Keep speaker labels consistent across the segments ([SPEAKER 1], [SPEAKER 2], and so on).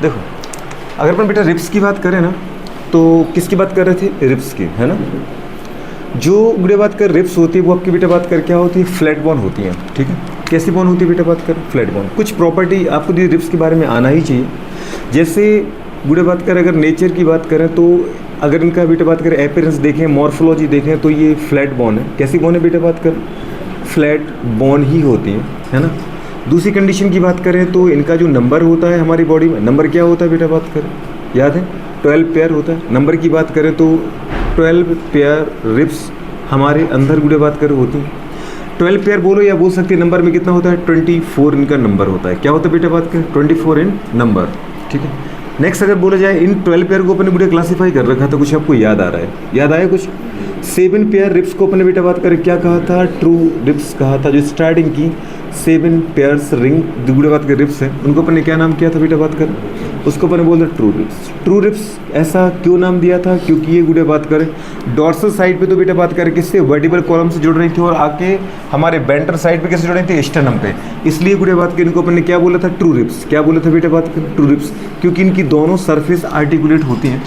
[SPEAKER 1] देखो अगर अपन बेटा रिब्स की बात करें ना, तो किसकी बात कर रहे थे, रिब्स की, है ना। जो गुड़े बात कर रिब्स होती है वो आपकी बेटा बात कर क्या होती है, फ्लैट बोन होती है, ठीक है। कैसी बोन होती है बेटा बात कर, फ्लैट बोन। कुछ प्रॉपर्टी आपको रिब्स के बारे में आना ही चाहिए। जैसे गुड़े बात कर अगर नेचर की बात करें तो अगर इनका बेटा बात करें अपीयरेंस देखें, मॉर्फोलॉजी देखें, तो ये फ्लैट बोन है। कैसी बोन है बेटा बात कर, फ्लैट बोन ही होती है ना। दूसरी कंडीशन की बात करें तो इनका जो नंबर होता है हमारी बॉडी में, नंबर क्या होता है बेटा बात करें, याद है 12 पेयर होता है। नंबर की बात करें तो 12 पेयर रिब्स हमारे अंदर गुड़े बात करें होती हैं। 12 पेयर बोलो या बोल सकते हैं नंबर में कितना होता है, 24 इनका नंबर होता है। क्या होता है बेटा बात करें, 24 इन नंबर, ठीक है। नेक्स्ट अगर बोला जाए इन 12 पेयर को अपने गुड़े क्लासीफाई कर रखा था, कुछ आपको याद आ रहा है, याद आया कुछ। 7 पेयर रिब्स को अपने बेटा बात करें क्या कहा था, ट्रू रिब्स कहा था। जो स्टार्टिंग की 7 पेयर्स रिंग गुड़े बात कर रिब्स है, उनको अपने क्या नाम किया था बेटा बात करें, उसको अपने बोलते ट्रू रिब्स। ट्रू रिब्स ऐसा क्यों नाम दिया था, क्योंकि ये गुड़े बात करें डॉर्सल साइड पे तो बेटा बात करें किससे, वर्टिब्रल कॉलम से जुड़ रही थी, और आके हमारे वेंट्रल साइड पे किससे जुड़ रही थी, स्टर्नम पे। इसलिए गुड़े बात करें इनको अपने क्या बोला था, ट्रू रिब्स। क्या बोला था बेटा बात करें, ट्रू रिब्स, क्योंकि इनकी दोनों सरफेस आर्टिकुलेट होती हैं।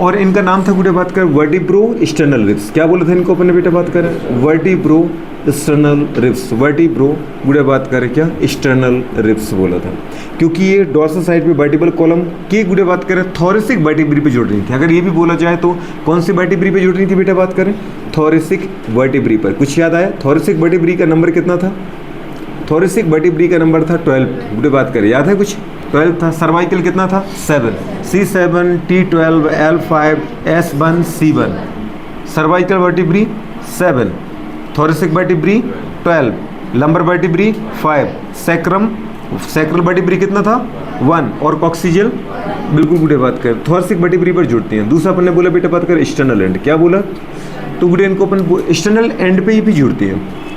[SPEAKER 1] और इनका नाम था गुड़े बात कर वर्टिब्रो स्टर्नल रिब्स। क्या बोला था इनको अपने बेटा बात करें, वर्टिब्रो स्टर्नल रिब्स। वर्टिब्रो गुड़े बात करें क्या, स्टर्नल रिब्स बोला था, क्योंकि ये डॉर्सल साइड पे वर्टिब्रल कॉलम के गुड़े बात करें थोरेसिक वर्टिब्री पे जुड़ रही थी। अगर ये भी बोला जाए तो कौन सी वर्टिब्री पे जुड़ रही थी बेटा बात करें, थोरेसिक वर्टिब्री पर। कुछ याद आया, थोरेसिक वर्टिब्री का नंबर कितना था, थोरेसिक वर्टिब्री का नंबर था 12 गुड़े बात करें, याद है कुछ, 12 था। सर्वाइकल कितना था, 7, C7 T12 L5 S1 C1। Cervical vertebrae 7, thoracic vertebrae 12, lumbar vertebrae 5, sacral vertebrae कितना था 1, और कॉक्सिजियल बिल्कुल गुड़े बात कर थोरेसिक वर्टिब्री पर जुड़ती हैं। दूसरा अपन ने बोला बेटा बात कर एक्सटर्नल एंड। क्या बोला, तो गुड़े इनको अपन एक्सटर्नल एंड पे ही भी जुड़ती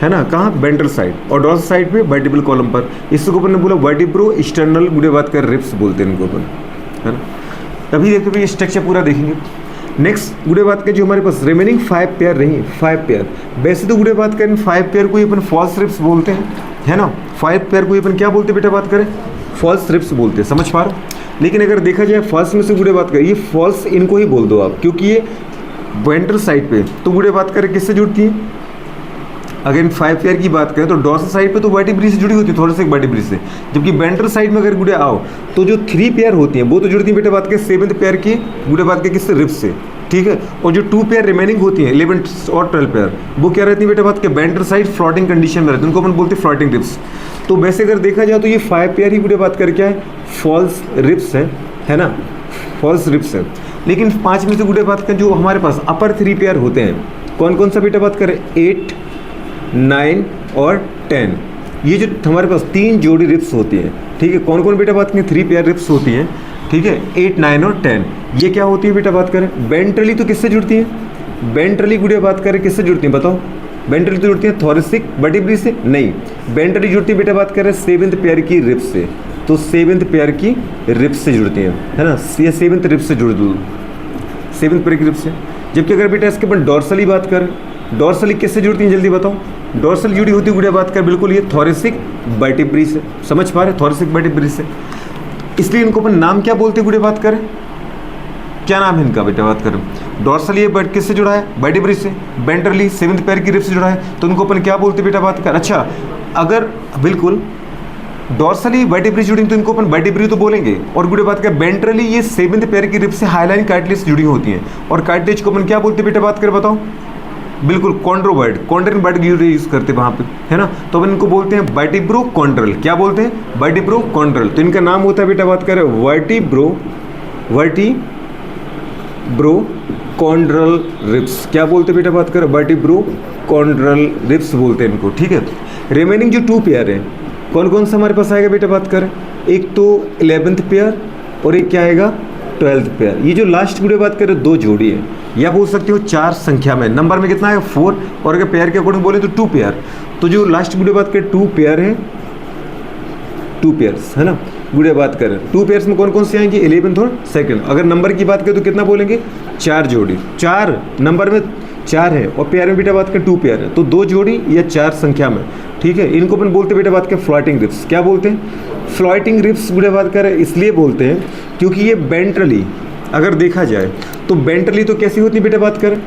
[SPEAKER 1] है ना, कहाँ, वेंट्रल साइड, और डॉर्सल साइड पे वर्टिब्रल कॉलम पर। इसको अपन ने बोला वर्टिब्रो एक्सटर्नल गुड़े बात कर रिब्स बोलते हैं इनको अपन, है ना। अभी देखो ये स्ट्रक्चर पूरा देखेंगे। नेक्स्ट गुड़े बात करें जो हमारे पास रिमेनिंग 5 पेयर रही, 5 पेयर। वैसे तो गुड़े बात करें 5 पेयर को ही अपन फॉल्स रिब्स बोलते हैं, है ना। 5 पेयर को ही अपन क्या बोलते हैं बेटा बात करें, फॉल्स रिब्स बोलते हैं, समझ पा रहे हो। लेकिन अगर देखा जाए फॉल्स में से गुड़े बात करें, ये फॉल्स इनको ही बोल दो आप, क्योंकि ये वेंट्रल साइड पे तो गुड़े बात करें किससे जुड़ती है। अगर 5 पेयर की बात करें तो डॉर्सल साइड पे तो वर्टिब्री से जुड़ी होती है, थोरेसिक वर्टिब्री से। जबकि वेंट्रल साइड में अगर गुड़े आओ तो जो 3 पेयर होती हैं वो तो जुड़ती है बेटा बात के 7th पेयर की गुड़े बात के किससे, रिब्स से, ठीक है। और जो 2 पेयर रिमेनिंग होती हैं 11 और 12 पेयर, वो क्या रहती है बेटा बात के वेंट्रल साइड फ्लोटिंग कंडीशन में रहती है, उनको अपन बोलते हैं फ्लोटिंग रिब्स। तो वैसे अगर देखा जाए तो ये 5 पेयर ही गुड़े बात कर क्या है, फॉल्स रिब्स है ना, फॉल्स रिब्स है। लेकिन 5 में से गुड़े बात करें जो हमारे पास अपर 3 पेयर होते हैं, कौन कौन सा बेटा बात करें, 8, 9 और 10। ये जो हमारे पास 3 जोड़ी रिब्स होती हैं, ठीक है। कौन कौन बेटा बात करें, 3 पेयर रिब्स होती हैं, ठीक है, 8, 9 और 10। ये क्या होती है बेटा बात करें, वेंट्रली तो किससे जुड़ती हैं, वेंट्रली गुड़े बात करें किससे जुड़ती हैं बताओ, वेंट्रली तो जुड़ती हैं थोरेसिक वर्टिब्री से, नहीं, वेंट्रली जुड़ती है बेटा बात करें 7th पेयर की रिब्स से। तो 7th पेयर की रिब्स से जुड़ती हैं, है ना, ये 7th रिब्स से जुड़ दो, 7th पेयर की रिब्स से। जबकि अगर बेटा इसके अपन डॉर्सली बात करें, डॉर्सली किससे जुड़ती हैं जल्दी बताओ, डॉर्सल जुड़ी होती है गुड़े बात कर बिल्कुल ये थोरेसिक वर्टिब्री से, समझ पा रहे, थोरेसिक वर्टिब्री से। इसलिए इनको अपन नाम क्या बोलते हैं गुड़े बात करें, क्या नाम है इनका बेटा बात करें, डॉर्सल ये बट किससे जुड़ा है, वर्टिब्री से। वेंट्रली 7th पेयर की रिब्स से जुड़ा है, तो उनको अपन क्या बोलते हैं बेटा बात कर। अच्छा, अगर बिल्कुल डॉर्सली वर्टिब्री जुड़ी तो इनको अपन वर्टिब्री तो बोलेंगे, और गुड़े बात कर वेंट्रली ये 7th पेयर की रिब्स से हाईलाइन कार्टिलेज से जुड़ी होती हैं, और कार्टिलेज को अपन क्या बोलते हैं बेटा बात कर बताओ, बिल्कुल कॉन्ड्रोवर्ड, कॉन्ड्रन वर्ड यूज करते हैं वहाँ पे, है ना। तो अपन इनको बोलते हैं वर्टिब्रो कॉन्ड्रल। क्या बोलते हैं, वर्टिब्रो कॉन्ड्रल। तो इनका नाम होता है बेटा बात करें वर्टिब्रो कॉन्ड्रल रिब्स। क्या बोलते हैं बेटा बात करें, वर्टिब्रो कॉन्ड्रल रिब्स बोलते हैं इनको, ठीक है। रिमेनिंग जो 2 पेयर हैं, कौन कौन सा हमारे पास आएगा बेटा बात करें, एक तो 11th पेयर और एक क्या आएगा 12th पेयर। ये जो लास्ट गुड़े बात करें 2 जोड़ी है, या बोल सकते हो 4 संख्या में, नंबर में कितना है 4, और अगर पेयर के अकॉर्डिंग बोले तो 2 पेयर। तो जो लास्ट गुड़े बात करें 2 पेयर है, 2 पेयर्स, है ना, गुड़े बात करें 2 पेयर्स में कौन कौन से आएंगे, 11th और 2nd। अगर नंबर की बात करें तो कितना बोलेंगे, 4 जोड़ी, 4 नंबर में 4 है, और पेयर में बेटा बात करें 2 पेयर है, तो 2 जोड़ी या 4 संख्या में ठीक है। इनको अपन बोलते बेटा बात करें फ्लोटिंग रिब्स। क्या बोलते हैं? फ्लोटिंग रिब्स बेटा बात करें इसलिए बोलते हैं क्योंकि ये वेंट्रली अगर देखा जाए तो वेंट्रली तो कैसी होती है बेटा बात करें,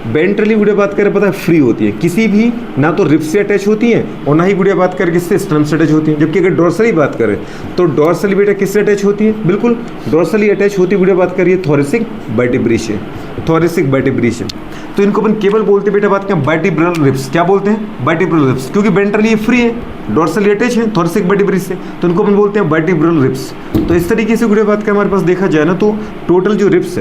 [SPEAKER 1] वेंट्रली गुड़िया बात करें पता है फ्री होती है, किसी भी ना तो रिब्स से अटैच होती है और ना ही गुड़िया बात करें किससे, स्टर्नम से अटैच होती है। जबकि अगर डोर्सली बात करें तो डोर्सली बेटा किससे अटैच होती है, बिल्कुल डोर्सली अटैच होती है गुड़िया बात करिए थोरेसिक वर्टिब्रा से, थोरेसिक वर्टिब्रा से। तो इनको अपन केवल बोलते हैं बेटा बात करें वर्टिब्रल रिब्स। क्या बोलते हैं? वर्टिब्रल रिब्स, क्योंकि वेंट्रली फ्री है, डोर्सली अटैच है थोरेसिक वर्टिब्रा से, तो इनको अपन बोलते हैं वर्टिब्रल रिब्स। तो इस तरीके से गुड़िया बात करें हमारे पास देखा जाए ना तो टोटल जो रिब्स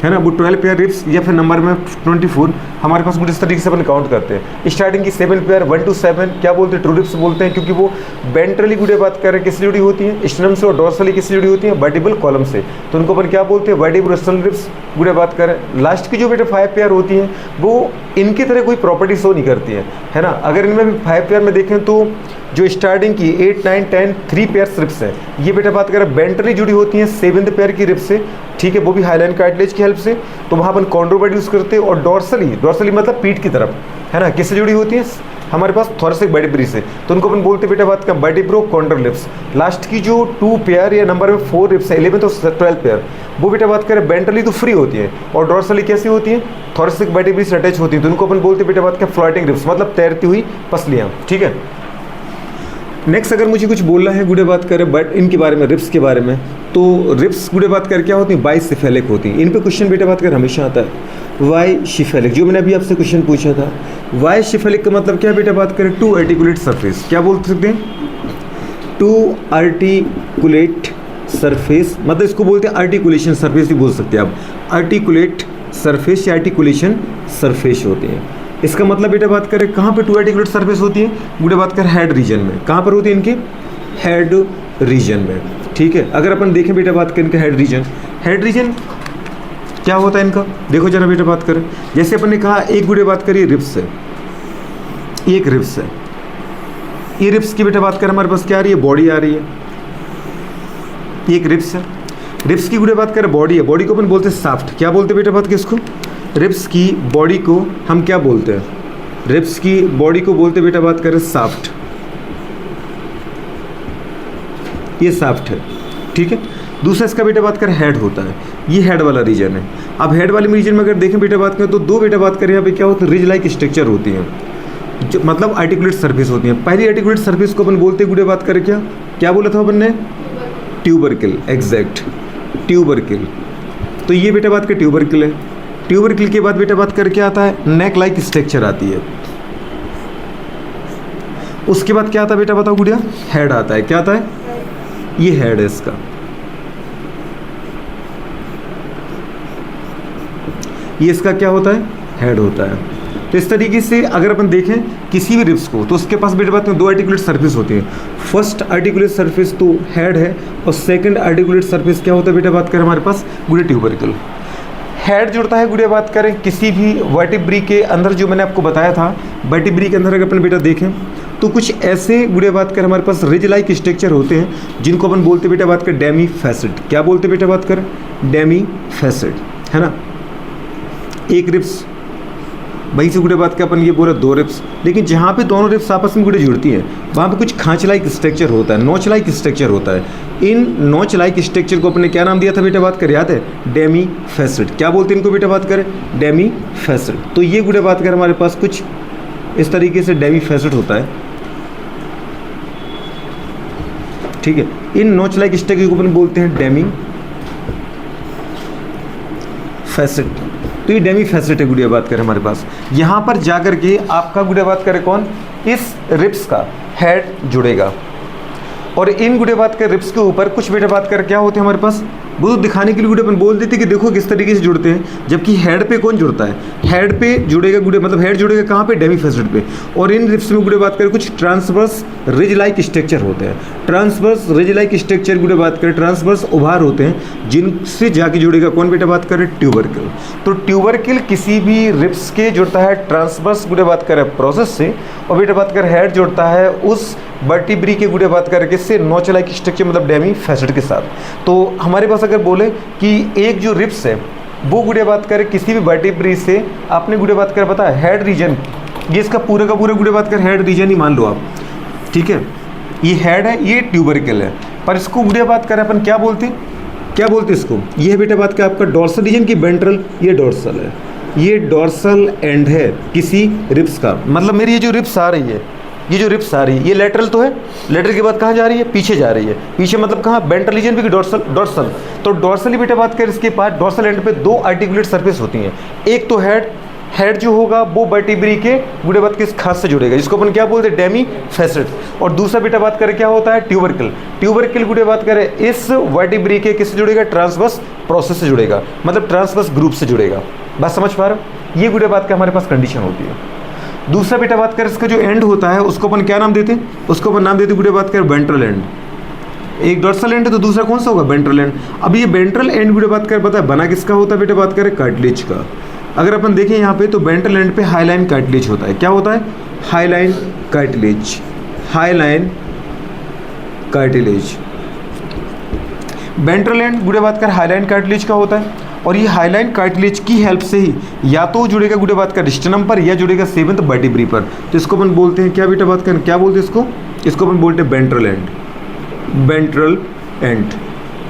[SPEAKER 1] है ना वो 12 पेयर रिब्स या फिर नंबर में 24 हमारे पास कुछ इस तरीके से अपन काउंट करते हैं। स्टार्टिंग की 7 पेयर 1 to 7 क्या बोलते हैं? ट्रू रिब्स बोलते हैं, क्योंकि वो वेंट्रली गुड़िया बात कर रहे हैं किससे जुड़ी होती है, स्टर्नम से, और डोर्सली किससे जुड़ी होती है, वर्टिब्रल कॉलम से। तो उनको अपन क्या बोलते हैं? वर्टिब्रोस्टल रिब्स गुड़िया बात करें। लास्ट की जो बेटा 5 पेयर होती हैं वो इनकी तरह कोई प्रॉपर्टी शो नहीं करती है ना। अगर इनमें भी 5 पेयर में देखें तो जो स्टार्टिंग की 8, 9, 10 3 पेयर रिब्स हैं, ये बेटा बात करें वेंट्रली जुड़ी होती हैं 7th पेयर की रिब्स से, ठीक है, वो भी हाइलाइन कार्टिलेज की हेल्प से। तो वहाँ अपन कॉन्ड्रोवर्ट यूज़ करते हैं। और डोर्सली मतलब पीठ की तरफ है ना किससे जुड़ी होती है हमारे पास, थोरेसिक वर्टिब्रा से। तो उनको अपन बोलते हैं बेटा बात का वर्टिब्रो कॉन्ड्रल रिब्स। लास्ट की जो 2 पेयर या नंबर में 4 रिब्स है 11th और 12th पेयर, वो बेटा बात करें वेंट्रली तो फ्री होती है और डोर्सली कैसी होती है, थोरेसिक वर्टिब्रा से अटैच होती है। तो उनको अपन बोलते हैं बेटा बात का फ्लोटिंग रिब्स, मतलब तैरती हुई पसलियाँ, ठीक है। नेक्स्ट अगर मुझे कुछ बोलना है गुड़े बात करें बट इनके बारे में, रिब्स के बारे में, तो रिब्स गुड़े बात कर क्या होती हैं, बाइसिफेलिक होती हैं। इन पे क्वेश्चन बेटा बात कर हमेशा आता है वाई शिफेलिक, जो मैंने अभी आपसे क्वेश्चन पूछा था। वाई शिफेलिक का मतलब क्या बेटा बात करें, टू आर्टिकुलेट सरफेस। क्या बोल सकते हैं? टू आर्टिकुलेट सरफेस, मतलब इसको बोलते हैं आर्टिकुलेशन सरफेस भी बोल सकते हैं आप। आर्टिकुलेट सरफेस या आर्टिकुलेशन सरफेस होती है। इसका मतलब बेटा बात करें कहाँ पे टू आर्टिकुलेट सरफेस होती है, बेटा बात करें हेड रीजन में। कहाँ पर होती है इनकी? हेड रीजन में, ठीक है। अगर अपन देखें बेटा बात करें इनका हेड रीजन क्या होता है इनका, देखो जरा बेटा बात करें। जैसे अपन ने कहा एक गुड़े बात करिए रिब्स है, एक रिब्स है, ये रिब्स की बेटा बात करें हमारे पास क्या आ रही है, बॉडी आ रही है, एक रिब्स है। रिब्स की गुड़े बात करें बॉडी है, बॉडी को अपन बोलते हैं साफ्ट। क्या बोलते हैं बेटा बात किसको? रिब्स की बॉडी को हम क्या बोलते हैं? रिब्स की बॉडी को बोलते बेटा बात करें साफ्ट, ये साफ्ट है, ठीक है। दूसरा इसका बेटा बात करें हेड होता है, ये हेड वाला रीजन है। अब हेड वाले रीजन में अगर देखें बेटा बात करें तो दो बेटा बात करें यहाँ पे क्या होता है, रिज लाइक स्ट्रक्चर होती है, जो मतलब आर्टिकुलेट सरफेस होती है। पहली आर्टिकुलेट सरफेस को अपन बोलते हैं गुड़े बात करें क्या बोला था अपन ने? ट्यूबरकिल, एग्जैक्ट ट्यूबरकिल। तो ये बेटा बात कर ट्यूबरकिल है। ट्यूबरकिल के बाद बेटा बात कर क्या आता है, नेक लाइक स्ट्रक्चर आती है। उसके बाद क्या आता है बेटा बताओ गुड़िया, हेड आता है। क्या आता है? ये हेड है इसका, ये इसका क्या होता है, हेड होता है। तो इस तरीके से अगर अपन देखें किसी भी रिब्स को तो उसके पास बेटा बात में दो आर्टिकुलेट सरफेस होती है। फर्स्ट आर्टिकुलेट सरफेस तो हेड है और सेकंड आर्टिकुलेट सरफेस क्या होता है बेटा बात करें हमारे पास, गुड़े ट्यूबरकिल। हेड जुड़ता है गुड़िया बात करें किसी भी वर्टिब्री के अंदर, जो मैंने आपको बताया था वर्टिब्री के अंदर अगर अपन बेटा देखें तो कुछ ऐसे गुड़िया बात करें हमारे पास रिज लाइक स्ट्रक्चर होते हैं जिनको अपन बोलते बेटा बात करें डेमी फैसेट। क्या बोलते बेटा बात करें, डेमी फैसेट, है ना। एक रिब्स, वहीं से गुड़े बात के अपन ये बोले दो रिब्स, लेकिन जहाँ पे दोनों रिब्स आपस में गुड़े जुड़ती हैं वहाँ पे कुछ खांच लाइक स्ट्रक्चर होता है, नोच लाइक स्ट्रक्चर होता है। इन नोच लाइक स्ट्रक्चर को अपने क्या नाम दिया था बेटा बात कर, याद है? Demi facet. क्या बोलते हैं इनको बेटा बात करें, डेमी फैसेट। तो ये गुड़े बात कर हमारे पास कुछ इस तरीके से डेमी फैसेट होता है, ठीक है। इन नोच लाइक स्ट्रक्चर को अपन बोलते हैं डेमी फैसेट। तो ये डेमी फैसेट है गुड़िया बात करें हमारे पास। यहाँ पर जाकर के आपका गुड़िया बात करें कौन, इस रिब्स का हेड जुड़ेगा और इन गुड़िया बात के रिब्स के ऊपर कुछ बेटा बात कर क्या होते हैं हमारे पास, वो तो दिखाने के लिए गुड़े अपन बोल देते कि देखो किस तरीके से जुड़ते हैं। जबकि हेड पे कौन जुड़ता है, हेड पे जुड़ेगा गुड़े, मतलब हेड जुड़ेगा कहाँ पे, डेमी फैसेट पे। और इन रिब्स में गुड़े बात करें कुछ ट्रांसवर्स रिज लाइक स्ट्रक्चर होते हैं। ट्रांसवर्स रिज लाइक स्ट्रक्चर गुड़े बात करें, ट्रांसवर्स उभार होते हैं जिनसे जाके जुड़ेगा कौन बेटा बात करें, ट्यूबरकिल। तो ट्यूबरकिल किसी भी रिब्स के जुड़ता है ट्रांसवर्स गुड़े बात करें प्रोसेस से, और बेटा बात करें हेड जुड़ता है उस वर्टिब्री के गुड़े बात करके से नोच लाइक स्ट्रक्चर मतलब डेमी फैसेट के साथ। तो हमारे पास अगर बोले कि एक जो रिब्स है वो गुड़े बात करें किसी भी वर्टिब्री से, आपने गुड़े बात कर पता है हेड रीजन, ये इसका पूरे का पूरा गुड़े बात कर हेड रीजन ही मान लो आप। ठीक है, ये हेड है, ये ट्यूबरकल है, पर इसको गुड़िया बात करें अपन क्या बोलते हैं, क्या बोलते हैं इसको, ये है बेटा बात का आपका डोर्सल रीजन की वेंट्रल, ये डोर्सल है, ये डोर्सल एंड है किसी रिब्स का। मतलब मेरी ये जो रिब्स आ रही है, ये जो रिब्स आ रही है, ये लेटरल तो है, लेटरल के बाद कहाँ जा रही है, पीछे जा रही है, पीछे मतलब कहाँ, वेंट्रल रीजन भी डोर्सल, डोर्सल। तो डोर्सल ही बेटा बात करें इसके पास डोर्सल एंड पे दो आर्टिकुलेट सरफेस होती हैं, एक तो हेड, हेड जो होगा वो वर्टिब्री के गुड़े बात किस खास से जुड़ेगा, जिसको अपन क्या बोलते हैं, डेमी फैसेट। और दूसरा बेटा बात करें क्या होता है, ट्यूबरकल, ट्यूबरकल गुड़े बात करें इस वर्टिब्री के किससे जुड़ेगा, ट्रांसवर्स प्रोसेस से जुड़ेगा, मतलब ट्रांसवर्स ग्रुप से जुड़ेगा। बात समझ पा रहे हो, ये गुड़े बात का हमारे पास कंडीशन होती है। दूसरा बेटा बात करें इसका जो एंड होता है उसको अपन क्या नाम देते हैं, उसको अपन नाम देते हैं गुड़े बात करें वेंट्रल एंड। एक डोर्सल एंड है तो दूसरा कौन सा होगा, वेंट्रल एंड। अब ये वेंट्रल एंड गुड़े बात करें पता है बना किसका होता है, बेटा बात करें कार्टिलेज का। अगर अपन देखें यहाँ पे तो वेंट्रल एंड पे हाईलाइन कार्टिलेज होता है, क्या होता है, highline cartilage, highline cartilage. Ventral and गुड़े बात कर हाईलाइन कार्टिलेज का होता है, और ये हाईलाइन कार्टिलेज की हेल्प से ही या तो जुड़ेगा गुड़े बात कर स्टेनम पर या जुड़ेगा सेवंथ वर्टिब्री पर। तो इसको अपन बोलते हैं क्या बेटा बात कर, क्या बोलते हैं इसको, इसको अपन बोलते हैं वेंट्रल एंड, वेंट्रल एंड।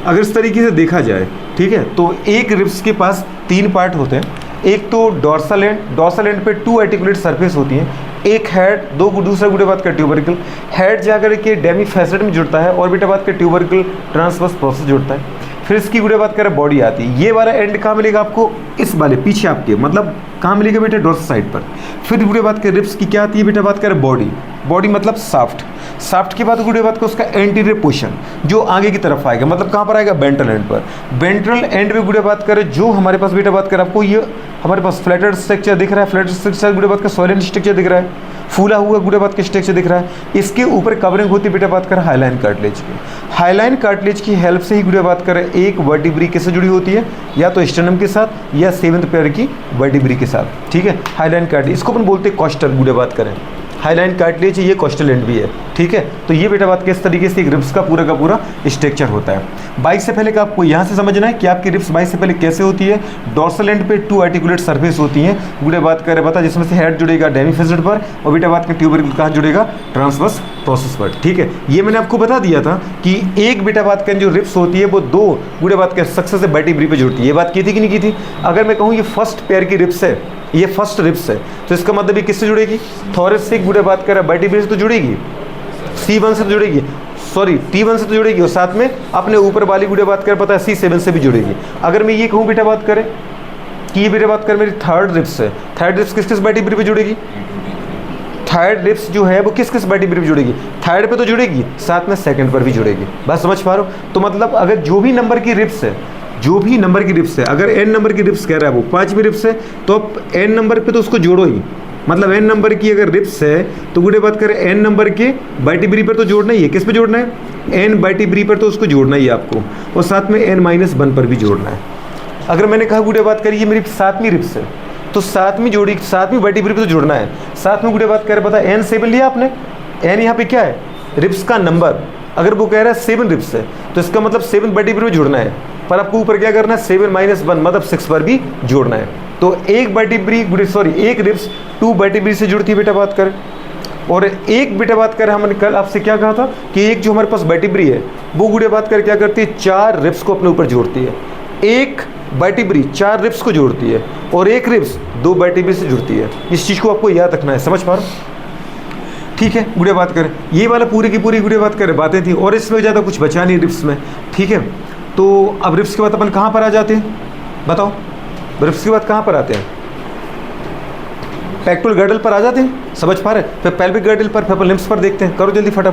[SPEAKER 1] अगर इस तरीके से देखा जाए, ठीक है, तो एक रिब्स के पास तीन पार्ट होते हैं, एक तो डोर्सल एंड, डोर्सल एंड पे टू आर्टिकुलेट सरफेस होती हैं, एक हेड, दो दूसरा गुड़े बात का ट्यूबरकल, हेड जाकर के डेमी फैसेट में जुड़ता है और बेटा बात का ट्यूबरकल ट्रांसवर्स प्रोसेस जुड़ता है। फिर इसकी गुड़े बात करें बॉडी आती है, ये वाला एंड कहाँ मिलेगा आपको, इस वाले पीछे आपके, मतलब कहाँ मिलेगा बेटा, डोर्सल साइड पर। फिर गुड़े बात करें रिब्स की क्या आती है बेटा बात करें बॉडी, बॉडी मतलब साफ्ट, साफ्ट के बाद गुड़े बात का उसका एंटीरियर पोर्शन जो आगे की तरफ आएगा, मतलब कहाँ पर आएगा, वेंट्रल एंड पर। वेंट्रल एंड में गुड़े बात करें जो हमारे पास बेटा बात करें आपको ये हमारे पास फ्लैटेड स्ट्रक्चर दिख रहा है, फ्लैटेड स्ट्रक्चर गुड़े बात का सॉलिड स्ट्रक्चर दिख रहा है, फूला हुआ गुड़े बात का स्ट्रक्चर दिख रहा है, इसके ऊपर कवरिंग होती है बेटा बात करें हाईलाइन कार्टिलेज की। हाईलाइन कार्टिलेज की हेल्प से ही गुड़े बात करें एक वर्टिब्री किससे जुड़ी होती है, या तो स्टेनम के साथ या सेवंथ पेयर की वर्टिब्री के साथ, ठीक है, हाईलाइन कार्टिलेज। इसको अपन बोलते हैं कॉस्टल गुड़े बात करें, हाईलाइन कार्टिलेज ये कॉस्टल एंड भी है, ठीक है। तो ये बेटा बात किस तरीके से एक रिब्स का पूरा स्ट्रक्चर होता है। बाइक से पहले का आपको यहाँ से समझना है कि आपकी रिब्स बाइक से पहले कैसे होती है, डोर्सल एंड पे टू आर्टिकुलेट सरफेस होती हैं, गुड़े बात करें बता, जिसमें से हेड जुड़ेगा डेमी फैसेट पर और बेटा बात का ट्यूबरकल कहाँ जुड़ेगा, ट्रांसवर्स प्रोसेस पर, ठीक है। ये मैंने आपको बता दिया था कि एक बेटा बात का जो रिब्स होती है वो दो गुड़े बात के सक्सेस से वर्टिब्री पे जुड़ती है, ये बात की थी कि नहीं की थी। अगर मैं कहूँ ये फर्स्ट पेयर की रिब्स है, ये फर्स्ट रिब्स है, तो इसका मतलब ये किससे जुड़ेगी, थोरेसिक गुड़े बात करें वर्टिब्री से तो जुड़ेगी, C1 से तो जुड़ेगी, सॉरी T1 से तो जुड़ेगी, और साथ में अपने ऊपर वाली गुड़े बात करें पता है C7 से भी जुड़ेगी। अगर मैं ये कहूँ बेटा बात करें कि ये बेटा बात करें मेरी थर्ड रिब्स है, थर्ड रिब्स किस किस वर्टिब्री पे जुड़ेगी, थर्ड रिब्स जो है वो किस किस वर्टिब्री पे जुड़ेगी, थर्ड पे तो जुड़ेगी, साथ में सेकंड पर भी जुड़ेगी। बात समझ पा रहे हो। तो मतलब अगर जो भी नंबर की रिब्स है, जो भी नंबर की रिब्स है, अगर n नंबर की रिब्स कह रहा है वो 5वीं रिब्स है, तो अब n नंबर पे तो उसको जोड़ो ही, मतलब n नंबर की अगर रिब्स है तो गुड़े बात करें n नंबर के वर्टिब्री पर तो जोड़ना ही है, किस पे जोड़ना है, n वर्टिब्री पर तो उसको जोड़ना ही है आपको, और साथ में n-1 पर भी जोड़ना है। अगर मैंने कहा गुड़े बात करिए मेरी 7वीं रिब्स है, तो 7वीं जोड़ी 7वीं वर्टिब्री पर तो जोड़ना है, साथ में गुड़े बात करें पता है n7 लिया आपने, n यहाँ पे क्या है, रिब्स का नंबर। अगर वो कह रहा है 7 रिब्स है तो इसका मतलब 7 वर्टिब्री में जोड़ना है, पर आपको ऊपर क्या करना है, 7-1 मतलब 6 पर भी जोड़ना है। तो एक वर्टिब्री सॉरी एक रिब्स 2 वर्टिब्री से जुड़ती है बेटा बात करें, और एक बेटा बात करें हमने कल आपसे क्या कहा था कि एक जो हमारे पास वर्टिब्री है वो गुड़े बात कर क्या करती है, 4 रिब्स को अपने ऊपर जोड़ती है। एक वर्टिब्री 4 रिब्स को जोड़ती है और एक रिब्स 2 वर्टिब्री से जुड़ती है। इस चीज़ को आपको याद रखना है, समझ पा रहे हो, ठीक है। गुड़े बात करें ये वाला पूरी की पूरी गुड़े बात करें बातें थी, और इसमें ज़्यादा कुछ बचा नहीं रिब्स में, ठीक है। तो अब रिब्स के बाद अपन कहाँ पर आ जाते हैं, बताओ, रिब्स के बाद कहाँ पर आते हैं, पेक्टोरल गर्डल पर आ जाते हैं, समझ पा रहे हैं, फिर पेल्विक गर्डल पर, फिर लिम्स पर देखते हैं, करो जल्दी फटाफट।